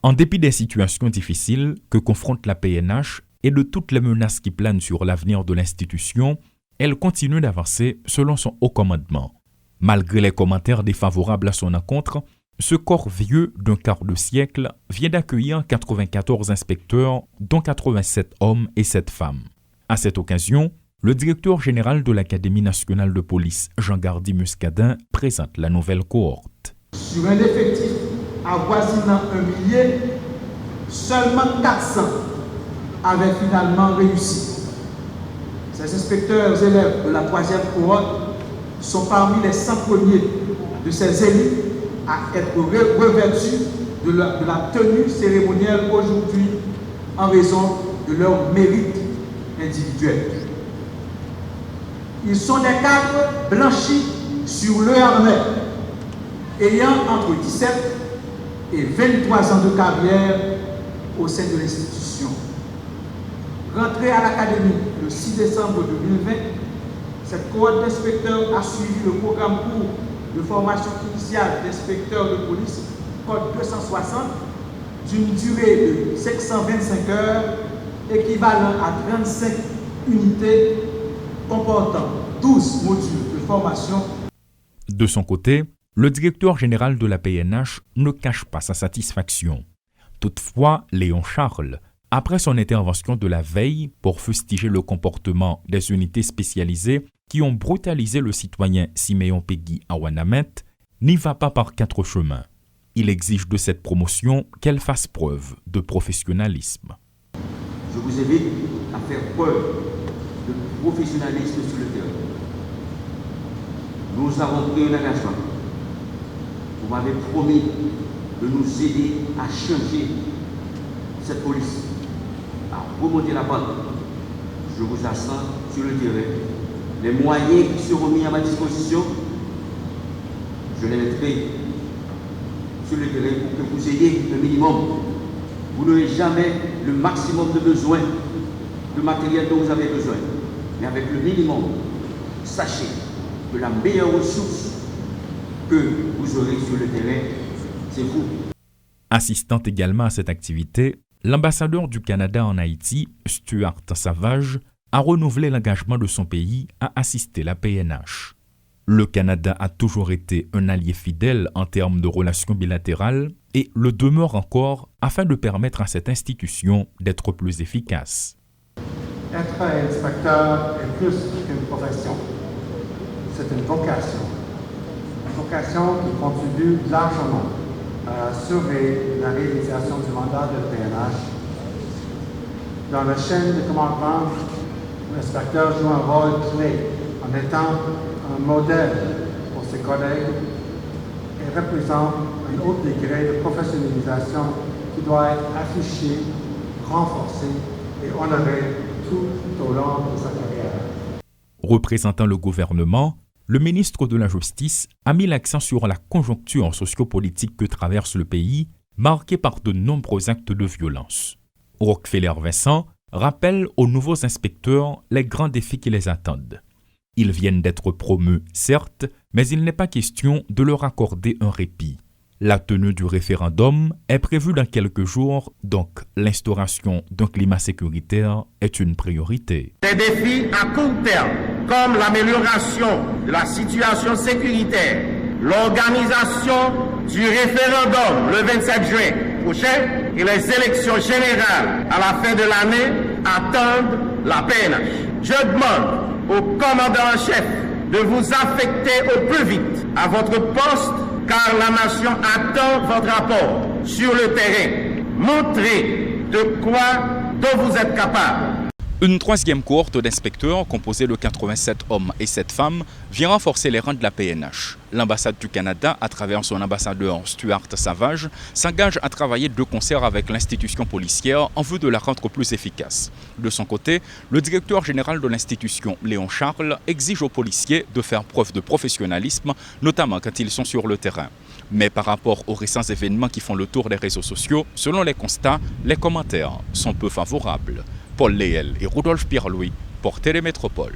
En dépit des situations difficiles que confronte la PNH et de toutes les menaces qui planent sur l'avenir de l'institution, elle continue d'avancer selon son haut commandement. Malgré les commentaires défavorables à son encontre, ce corps vieux d'un quart de siècle vient d'accueillir 94 inspecteurs, dont 87 hommes et 7 femmes. À cette occasion, le directeur général de l'Académie nationale de police, Jean-Gardy Muscadin, présente la nouvelle cohorte. Sur un effectif avoisinant 1 millier, seulement 400 avaient finalement réussi. Ces inspecteurs élèves de la 3e cohorte sont parmi les 100 premiers de ces élus à être revêtus de la tenue cérémonielle aujourd'hui en raison de leur mérite individuel. Ils sont des cadres blanchis sur le harnais, ayant entre 17 et 23 ans de carrière au sein de l'institution. Rentrée à l'académie le 6 décembre 2020, cette cohorte d'inspecteurs a suivi le programme court de formation initiale d'inspecteurs de police, code 260, d'une durée de 525 heures, équivalent à 35 unités, comportant 12 modules de formation. De son côté, le directeur général de la PNH ne cache pas sa satisfaction. Toutefois, Léon Charles, après son intervention de la veille pour fustiger le comportement des unités spécialisées qui ont brutalisé le citoyen Siméon Peggy à Ouanamet, n'y va pas par 4 chemins. Il exige de cette promotion qu'elle fasse preuve de professionnalisme. Je vous invite à faire preuve de professionnalisme sur le terrain. Nous avons pris un engagement. Vous m'avez promis de nous aider à changer cette police, à remonter la pente. Je vous assure sur le terrain. Les moyens qui seront mis à ma disposition, je les mettrai sur le terrain pour que vous ayez le minimum. Vous n'aurez jamais le maximum de besoin, de matériel dont vous avez besoin. Mais avec le minimum, sachez que la meilleure ressource que vous aurez sur le terrain, c'est vous. Assistant également à cette activité, l'ambassadeur du Canada en Haïti, Stuart Savage, a renouvelé l'engagement de son pays à assister la PNH. Le Canada a toujours été un allié fidèle en termes de relations bilatérales et le demeure encore afin de permettre à cette institution d'être plus efficace. Être inspecteur est plus qu'une profession. C'est une vocation. Une vocation qui contribue largement à assurer la réalisation du mandat de PNH. Dans la chaîne de commandement, l'inspecteur joue un rôle clé en étant un modèle pour ses collègues et représente un haut degré de professionnalisation qui doit être affiché, renforcé et honoré tout au long de sa carrière. Représentant le gouvernement, le ministre de la Justice a mis l'accent sur la conjoncture sociopolitique que traverse le pays, marquée par de nombreux actes de violence. Rockefeller Vincent rappelle aux nouveaux inspecteurs les grands défis qui les attendent. Ils viennent d'être promus, certes, mais il n'est pas question de leur accorder un répit. La tenue du référendum est prévue dans quelques jours, donc l'instauration d'un climat sécuritaire est une priorité. Des défis à court terme, comme l'amélioration de la situation sécuritaire, l'organisation du référendum le 27 juin prochain et les élections générales à la fin de l'année attendent la PNH. Je demande au commandant en chef de vous affecter au plus vite à votre poste car la nation attend votre rapport sur le terrain. Montrez de quoi dont vous êtes capable. Une troisième cohorte d'inspecteurs, composée de 87 hommes et 7 femmes, vient renforcer les rangs de la PNH. L'ambassade du Canada, à travers son ambassadeur Stuart Savage, s'engage à travailler de concert avec l'institution policière en vue de la rendre plus efficace. De son côté, le directeur général de l'institution, Léon Charles, exige aux policiers de faire preuve de professionnalisme, notamment quand ils sont sur le terrain. Mais par rapport aux récents événements qui font le tour des réseaux sociaux, selon les constats, les commentaires sont peu favorables. Paul Léel et Rudolf Pierre-Louis pour Télémétropole.